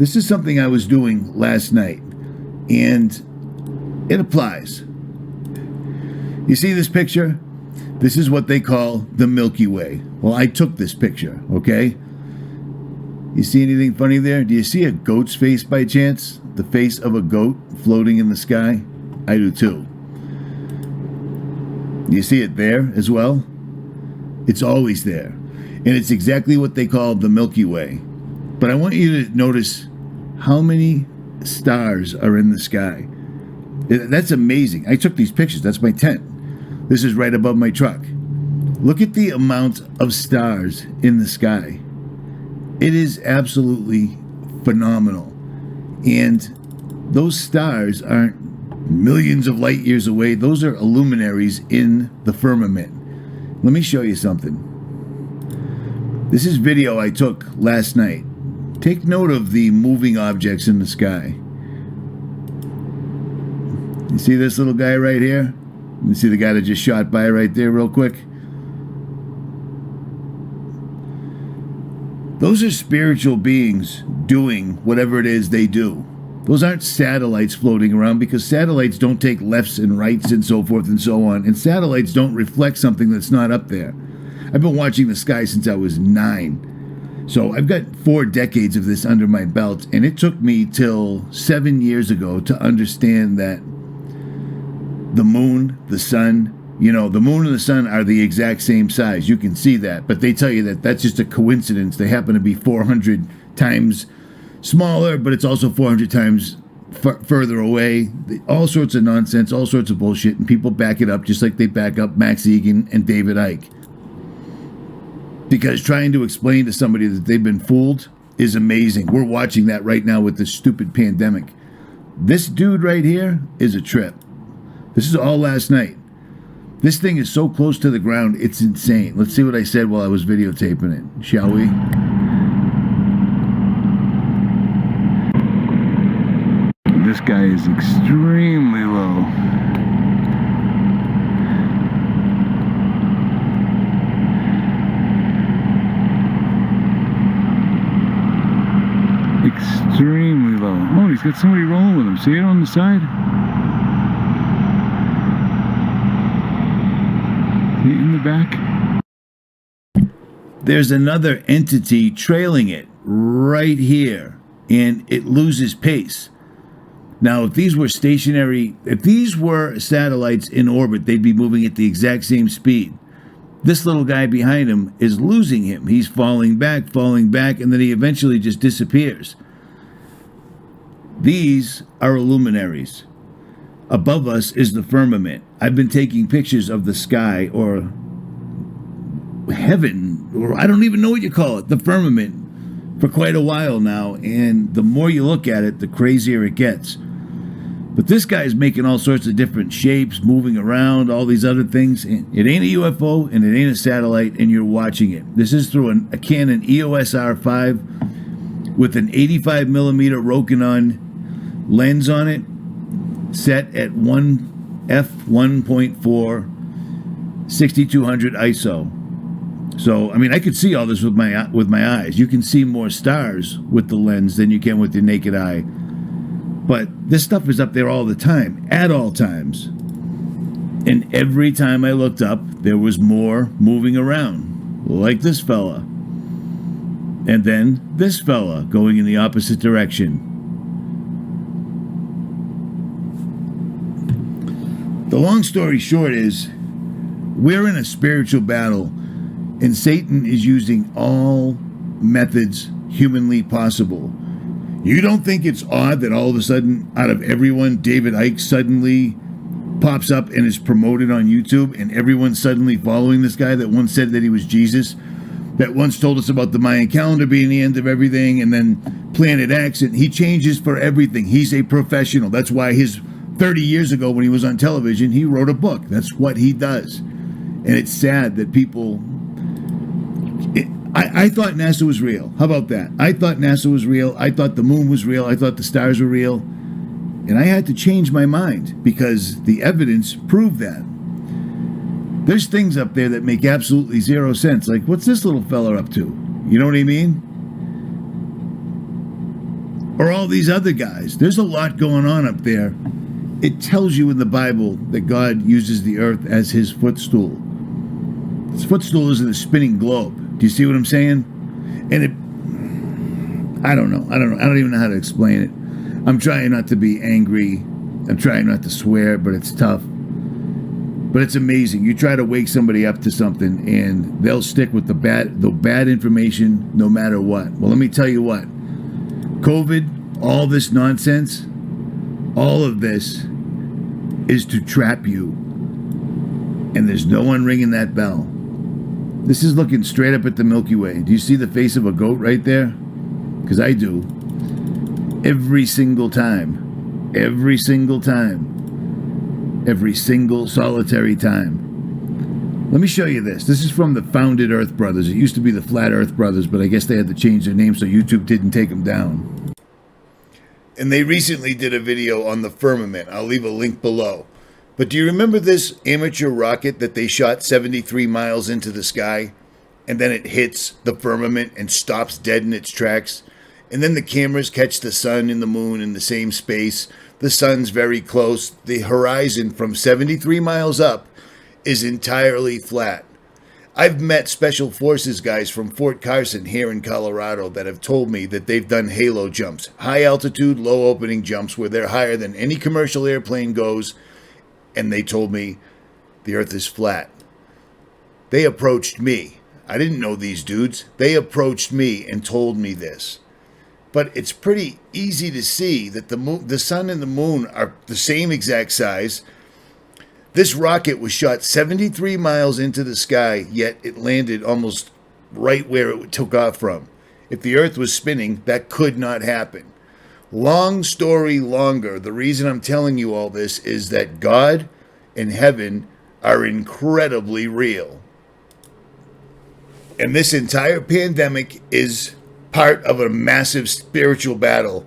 This is something I was doing last night, and it applies. You see this picture? This is what they call the Milky Way. Well, I took this picture, okay? You see anything funny there? Do you see a goat's face by chance? The face of a goat floating in the sky? I do too. You see it there as well? It's always there. And it's exactly what they call the Milky Way. But I want you to notice how many stars are in the sky. That's amazing. I took these pictures. That's my tent. This is right above my truck. Look at the amount of stars in the sky. It is absolutely phenomenal. And those stars aren't millions of light years away. Those are luminaries in the firmament. Let me show you something. This is video I took last night. Take note of the moving objects in the sky. You see this little guy right here? You see the guy that just shot by right there real quick? Those are spiritual beings doing whatever it is they do. Those aren't satellites floating around, because satellites don't take lefts and rights and so forth and so on. And satellites don't reflect something that's not up there. I've been watching the sky since I was 9. So I've got 4 decades of this under my belt, and it took me till 7 years ago to understand that the moon, the sun, the moon and the sun are the exact same size. You can see that, but they tell you that that's just a coincidence. They happen to be 400 times smaller, but it's also 400 times further away. All sorts of nonsense, all sorts of bullshit, and people back it up just like they back up Max Egan and David Icke. Because trying to explain to somebody that they've been fooled is amazing. We're watching that right now with this stupid pandemic. This dude right here is a trip. This is all last night. This thing is so close to the ground, it's insane. Let's see what I said while I was videotaping it, shall we? This guy is extremely low. Extremely low. Oh, he's got somebody rolling with him. See it on the side? In the back. There's another entity trailing it right here, and it loses pace. Now, if these were stationary, if these were satellites in orbit, they'd be moving at the exact same speed. This little guy behind him is losing him. He's falling back, and then he eventually just disappears. These are luminaries. Above us is the firmament. I've been taking pictures of the sky, or heaven, or I don't even know what you call it, the firmament, for quite a while now, and the more you look at it, the crazier it gets. But this guy is making all sorts of different shapes, moving around, all these other things. It ain't a UFO, and it ain't a satellite, and you're watching it. This is through a Canon EOS R5 with an 85mm Rokinon lens on it, set at 1f1.4, 6200 ISO. So, I mean, I could see all this with my eyes. You can see more stars with the lens than you can with your naked eye. But this stuff is up there all the time, at all times. And every time I looked up, there was more moving around, like this fella. And then this fella going in the opposite direction. The long story short is, we're in a spiritual battle, and Satan is using all methods humanly possible. You don't think it's odd that all of a sudden, out of everyone, David Icke suddenly pops up and is promoted on YouTube, and everyone's suddenly following this guy that once said that he was Jesus, that once told us about the Mayan calendar being the end of everything, and then Planet X, and he changes for everything. He's a professional. That's why 30 years ago when he was on television, he wrote a book. That's what he does. And it's sad that people... I thought NASA was real. How about that? I thought NASA was real. I thought the moon was real. I thought the stars were real. And I had to change my mind because the evidence proved that. There's things up there that make absolutely zero sense. Like, what's this little fella up to? You know what I mean? or all these other guys. There's a lot going on up there. It tells you in the Bible that God uses the earth as his footstool. His footstool isn't a spinning globe. Do you see what I'm saying? And I don't know. I don't even know how to explain it. I'm trying not to be angry. I'm trying not to swear, but it's tough. But it's amazing. You try to wake somebody up to something, and they'll stick with the bad information no matter what. Well, let me tell you what. COVID, all this nonsense, all of this is to trap you. And there's no one ringing that bell. This is looking straight up at the Milky Way. Do you see the face of a goat right there? Because I do. Every single time. Every single time. Every single solitary time. Let me show you this. This is from the Founded Earth Brothers. It used to be the Flat Earth Brothers, but I guess they had to change their name so YouTube didn't take them down. And they recently did a video on the firmament. I'll leave a link below. But do you remember this amateur rocket that they shot 73 miles into the sky? And then it hits the firmament and stops dead in its tracks? And then the cameras catch the sun and the moon in the same space. The sun's very close. The horizon from 73 miles up is entirely flat. I've met Special Forces guys from Fort Carson here in Colorado that have told me that they've done halo jumps, high altitude, low opening jumps where they're higher than any commercial airplane goes, and they told me the earth is flat. They approached me. I didn't know these dudes. They approached me and told me this. But it's pretty easy to see that the sun and the moon are the same exact size. This rocket was shot 73 miles into the sky, yet it landed almost right where it took off from. If the earth was spinning, that could not happen. Long story longer, the reason I'm telling you all this is that God and heaven are incredibly real. And this entire pandemic is part of a massive spiritual battle